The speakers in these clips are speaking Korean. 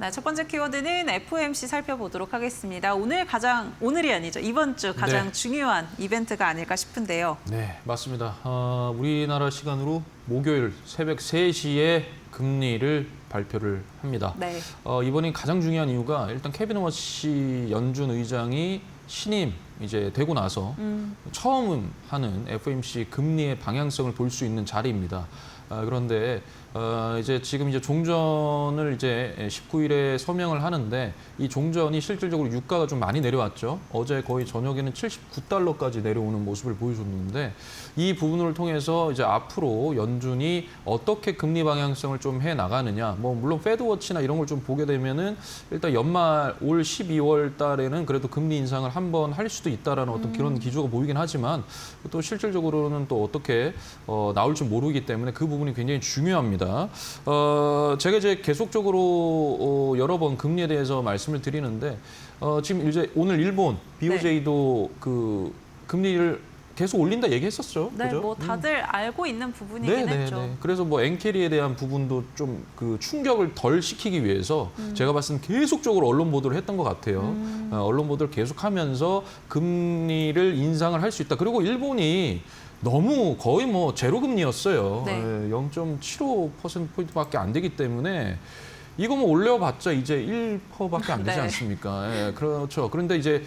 네, 첫 번째 키워드는 FOMC 살펴보도록 하겠습니다. 오늘이 아니죠. 이번 주 가장 중요한 이벤트가 아닐까 싶은데요. 네, 맞습니다. 우리나라 시간으로 목요일 새벽 3시에 금리를 발표를 합니다. 네. 이번이 가장 중요한 이유가 일단 케빈 워시 연준 의장이 신임 이제 되고 나서 처음 하는 FOMC 금리의 방향성을 볼 수 있는 자리입니다. 그런데 이제 지금 이제 종전을 이제 19일에 서명을 하는데 이 종전이 실질적으로 유가가 좀 많이 내려왔죠. 어제 거의 저녁에는 79달러까지 내려오는 모습을 보여줬는데 이 부분을 통해서 이제 앞으로 연준이 어떻게 금리 방향성을 좀 해 나가느냐. 뭐 물론 패드워치나 이런 걸 좀 보게 되면은 일단 연말 올 12월 달에는 그래도 금리 인상을 한번 할 수도 있다라는 어떤 그런 기조가 보이긴 하지만 또 실질적으로는 또 어떻게 나올지 모르기 때문에 그 부분이 굉장히 중요합니다. 제가 이제 계속적으로 여러 번 금리에 대해서 말씀을 드리는데 지금 이제 오늘 일본 BOJ도 그 금리를 계속 올린다 얘기했었죠. 네, 그죠? 뭐 다들 알고 있는 부분이긴 했죠. 네. 그래서 뭐 엔캐리에 대한 부분도 좀 그 충격을 덜 시키기 위해서 제가 봤을 때 계속적으로 언론 보도를 했던 것 같아요. 언론 보도를 계속하면서 금리를 인상을 할 수 있다. 그리고 일본이 너무 거의 뭐 제로 금리였어요. 네. 0.75%포인트밖에 안 되기 때문에 이거 뭐 올려봤자 이제 1%밖에 안 되지 네. 않습니까? 예, 그렇죠. 그런데 이제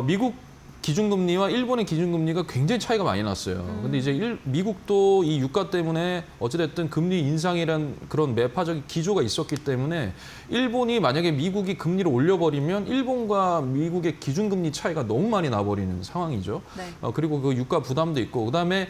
미국 기준금리와 일본의 기준금리가 굉장히 차이가 많이 났어요. 근데 이제 미국도 이 유가 때문에 어찌됐든 금리 인상이란 그런 매파적인 기조가 있었기 때문에 일본이 만약에 미국이 금리를 올려버리면 일본과 미국의 기준금리 차이가 너무 많이 나버리는 상황이죠. 네. 그리고 그 유가 부담도 있고 그다음에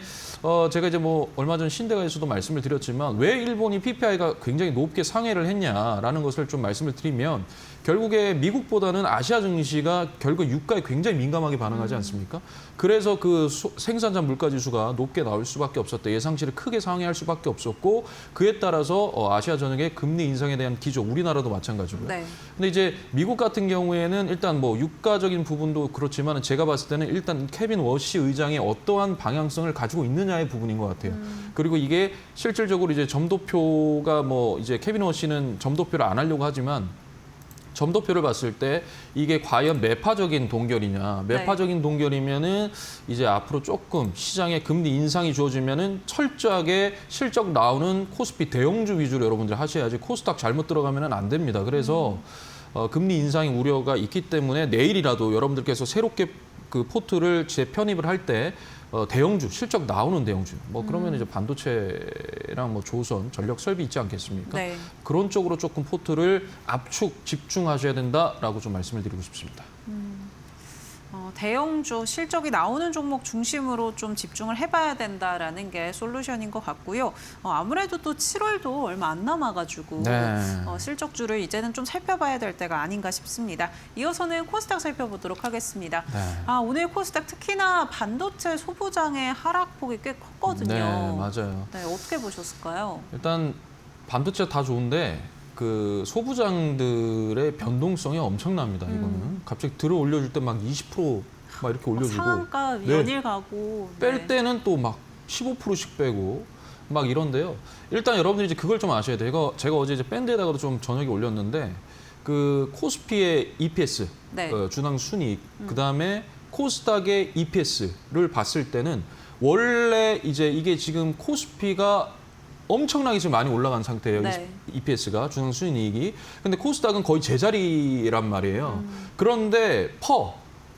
제가 이제 뭐 얼마 전 신대가에서도 말씀을 드렸지만 왜 일본이 PPI가 굉장히 높게 상회를 했냐라는 것을 좀 말씀을 드리면 결국에 미국보다는 아시아 증시가 결국 유가에 굉장히 민감하게 반응하지 않습니까? 그래서 그 생산자 물가지수가 높게 나올 수밖에 없었다. 예상치를 크게 상회할 수밖에 없었고 그에 따라서 아시아 전역의 금리 인상에 대한 기조, 우리나라도 마찬가지고요. 네. 근데 이제 미국 같은 경우에는 일단 뭐 유가적인 부분도 그렇지만 제가 봤을 때는 일단 케빈 워시 의장이 어떠한 방향성을 가지고 있느냐의 부분인 것 같아요. 그리고 이게 실질적으로 이제 점도표가 뭐 이제 케빈 워시는 점도표를 안 하려고 하지만 점도표를 봤을 때 이게 과연 매파적인 동결이냐. 매파적인 동결이면은 이제 앞으로 조금 시장에 금리 인상이 주어지면은 철저하게 실적 나오는 코스피 대형주 위주로 여러분들 하셔야지 코스닥 잘못 들어가면은 안 됩니다. 그래서 금리 인상의 우려가 있기 때문에 내일이라도 여러분들께서 새롭게 그 포트를 재편입을 할 때 대형주, 실적 나오는 대형주, 뭐 그러면 이제 반도체랑 뭐 조선, 전력 설비 있지 않겠습니까? 네. 그런 쪽으로 조금 포트를 압축, 집중하셔야 된다라고 좀 말씀을 드리고 싶습니다. 대형주 실적이 나오는 종목 중심으로 좀 집중을 해봐야 된다라는 게 솔루션인 것 같고요. 아무래도 또 7월도 얼마 안 남아가지고 실적주를 이제는 좀 살펴봐야 될 때가 아닌가 싶습니다. 이어서는 코스닥 살펴보도록 하겠습니다. 오늘 코스닥 특히나 반도체 소부장의 하락폭이 꽤 컸거든요. 네, 맞아요. 네, 어떻게 보셨을까요? 일단 반도체 다 좋은데 그 소부장들의 변동성이 엄청납니다. 이거는 갑자기 들어 올려줄 때 막 20%막 이렇게 올려주고 상한가 연일 가고 뺄 때는 또 막 15%씩 빼고 막 이런데요. 일단 여러분들이 이제 그걸 좀 아셔야 돼요. 제가 어제 이제 밴드에다가도 좀 저녁에 올렸는데 그 코스피의 EPS, 주당 순이익, 그다음에 코스닥의 EPS를 봤을 때는 원래 이제 이게 지금 코스피가 엄청나게 지금 많이 올라간 상태예요. EPS가 주당 순이익이. 근데 코스닥은 거의 제자리란 말이에요. 그런데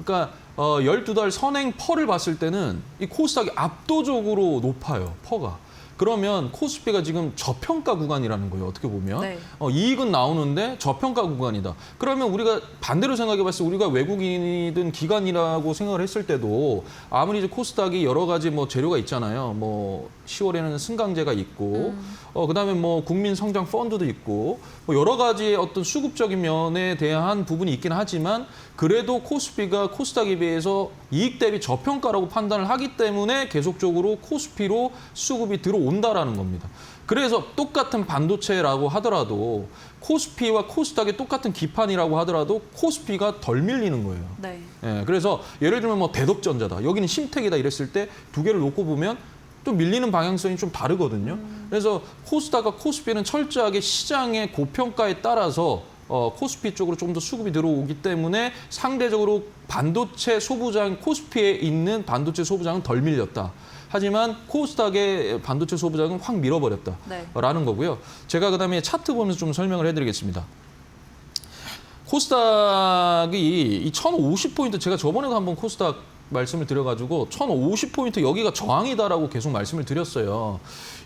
그러니까 12달 선행 퍼를 봤을 때는 이 코스닥이 압도적으로 높아요. 퍼가. 그러면 코스피가 지금 저평가 구간이라는 거예요. 어떻게 보면. 이익은 나오는데 저평가 구간이다. 그러면 우리가 반대로 생각해 봤을 때 우리가 외국인이든 기관이라고 생각을 했을 때도 아무리 이제 코스닥이 여러 가지 뭐 재료가 있잖아요. 뭐 10월에는 승강제가 있고 그다음에 뭐 국민 성장 펀드도 있고 뭐 여러 가지 어떤 수급적인 면에 대한 부분이 있긴 하지만 그래도 코스피가 코스닥에 비해서 이익 대비 저평가라고 판단을 하기 때문에 계속적으로 코스피로 수급이 들어온다라는 겁니다. 그래서 똑같은 반도체라고 하더라도 코스피와 코스닥이 똑같은 기판이라고 하더라도 코스피가 덜 밀리는 거예요. 그래서 예를 들면 뭐 대덕전자다. 여기는 심택이다 이랬을 때 두 개를 놓고 보면 또 밀리는 방향성이 좀 다르거든요. 그래서 코스닥과 코스피는 철저하게 시장의 고평가에 따라서 코스피 쪽으로 좀 더 수급이 들어오기 때문에 상대적으로 반도체 소부장, 코스피에 있는 반도체 소부장은 덜 밀렸다. 하지만 코스닥의 반도체 소부장은 확 밀어버렸다라는 거고요. 제가 그다음에 차트 보면서 좀 설명을 해드리겠습니다. 코스닥이 이 1050포인트, 제가 저번에도 한번 코스닥 말씀을 드려가지고 1050포인트 여기가 저항이다라고 계속 말씀을 드렸어요.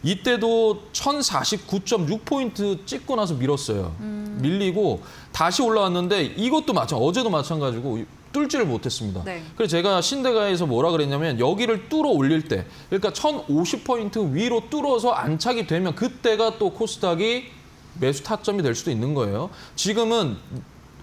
이때도 1049.6포인트 찍고 나서 밀었어요. 밀리고 다시 올라왔는데 이것도 어제도 마찬가지고 뚫지를 못했습니다. 네. 그래서 제가 신대가에서 뭐라 그랬냐면 여기를 뚫어 올릴 때, 그러니까 1050포인트 위로 뚫어서 안착이 되면 그때가 또 코스닥이 매수 타점이 될 수도 있는 거예요. 지금은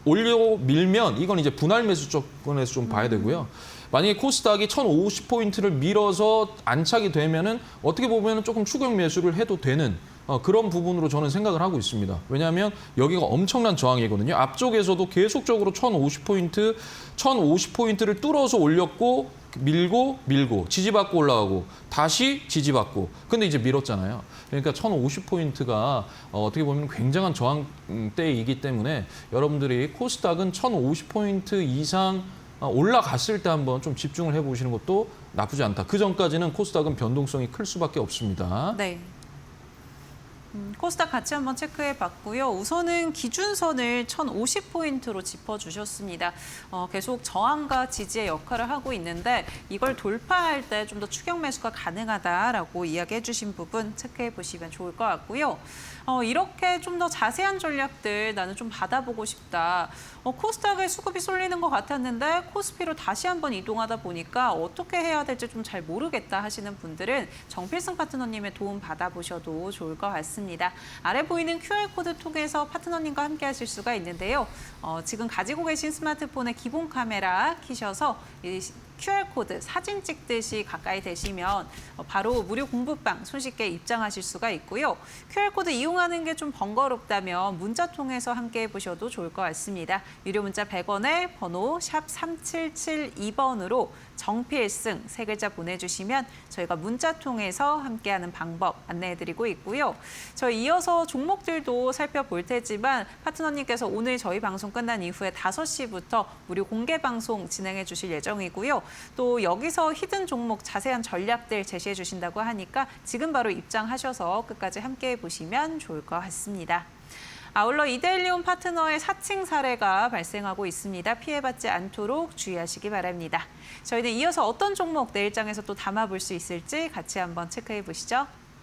올려 밀면 이건 이제 분할 매수 접근에서 좀 봐야 되고요. 만약에 코스닥이 1050포인트를 밀어서 안착이 되면은 어떻게 보면 조금 추격 매수를 해도 되는 그런 부분으로 저는 생각을 하고 있습니다. 왜냐하면 여기가 엄청난 저항이거든요. 앞쪽에서도 계속적으로 1050포인트를 뚫어서 올렸고 밀고 지지받고 올라가고 다시 지지받고 근데 이제 밀었잖아요. 그러니까 1050포인트가 어떻게 보면 굉장한 저항대이기 때문에 여러분들이 코스닥은 1050포인트 이상 올라갔을 때 한번 좀 집중을 해보시는 것도 나쁘지 않다. 그 전까지는 코스닥은 변동성이 클 수밖에 없습니다. 네. 코스닥 같이 한번 체크해 봤고요. 우선은 기준선을 1050포인트로 짚어주셨습니다. 계속 저항과 지지의 역할을 하고 있는데 이걸 돌파할 때 좀 더 추격 매수가 가능하다라고 이야기해 주신 부분 체크해 보시면 좋을 것 같고요. 이렇게 좀 더 자세한 전략들 나는 좀 받아보고 싶다. 코스닥에 수급이 쏠리는 것 같았는데 코스피로 다시 한번 이동하다 보니까 어떻게 해야 될지 좀 잘 모르겠다 하시는 분들은 정필승 파트너님의 도움 받아보셔도 좋을 것 같습니다. 아래 보이는 QR코드 통해서 파트너님과 함께 하실 수가 있는데요. 지금 가지고 계신 스마트폰의 기본 카메라 켜셔서 이 QR코드 사진 찍듯이 가까이 대시면 바로 무료 공부방 손쉽게 입장하실 수가 있고요. QR코드 이용하는 게 좀 번거롭다면 문자 통해서 함께 해보셔도 좋을 것 같습니다. 유료 문자 100원에 번호 샵 3772번으로 정필승 3글자 보내주시면 저희가 문자 통해서 함께하는 방법 안내해드리고 있고요. 저희 이어서 종목들도 살펴볼 테지만 파트너님께서 오늘 저희 방송 끝난 이후에 5시부터 무료 공개 방송 진행해 주실 예정이고요. 또 여기서 히든 종목 자세한 전략들 제시해 주신다고 하니까 지금 바로 입장하셔서 끝까지 함께해 보시면 좋을 것 같습니다. 아울러 이데일리온 파트너의 사칭 사례가 발생하고 있습니다. 피해받지 않도록 주의하시기 바랍니다. 저희는 이어서 어떤 종목 내일장에서 또 담아볼 수 있을지 같이 한번 체크해 보시죠.